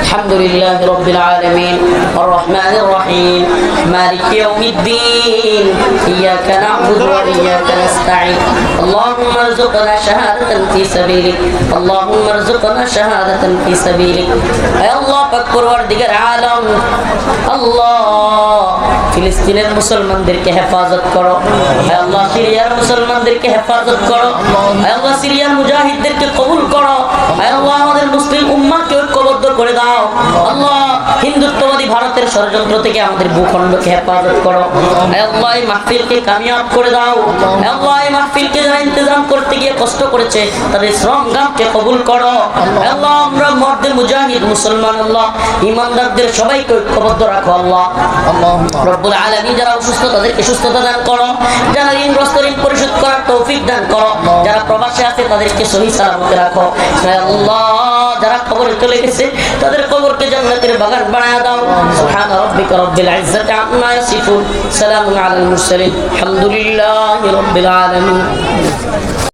আলহামদুলিল্লাহি রাব্বিল আলামিন আর রহমানির রহিম মালিকি ইয়াউমিদ্দিন ইয়াকা না'বুদু ওয়া ইয়াকা নাস্তাঈন আল্লাহুম্মা আরযুকনা শাহাদাতান ফি সাবিলিক আল্লাহুম্মা আরযুকনা শাহাদাতান ফি সাবিলিক হে আল্লাহ পাক পরওয়ারদিগার আলম আল্লাহ ফিলিস্তিনের মুসলমানদেরকে হেফাজত করো হে আল্লাহ সিরিয়ার মুসলমানদেরকে হেফাজত করো হে আল্লাহ সিরিয়ার মুজাহিদদেরকে কবুল করো হে আল্লাহ আমাদের মুসলিম উম্মাহকে ঐক্যবদ্ধ করে দাও আল্লাহ হিন্দুত্ববাদী ভারতের ষড়যন্ত্র থেকে আমাদের ভূখণ্ডকে হেফাজত করো হে আল্লাহ এই মাহফিলকে কামিয়াব করে দাও হে আল্লাহ এই মাহফিলকে যারা ইন্তজাম করতে গিয়ে কষ্ট করেছে তাদের শ্রম গামকে কবুল করো হে আল্লাহ আমরা মর্দে মুজাহিদ মুসলমান আল্লাহ ঈমানদারদের সবাইকে ঐক্যবদ্ধ রাখো আল্লাহ রব্বুল আলামিন যারা অসুস্থ তাদেরকে সুস্থতা দান করো যারা ঋণগ্রস্ত ঋণ পরিশোধ করার তৌফিক দান করো যারা প্রবাসে আছে তাদেরকে সহি সালামতে রাখো হে আল্লাহ যারা কবরে চলে গেছে তাদের কবরকে জান্নাতের বাগান বানায়া দাও সুবহান রাব্বিকা রাব্বিল ইজ্জাতি আম্মা ইয়াসিফুন সালামুন আলাল মুরসালিন আলহামদুলিল্লাহি রাব্বিল আলামিন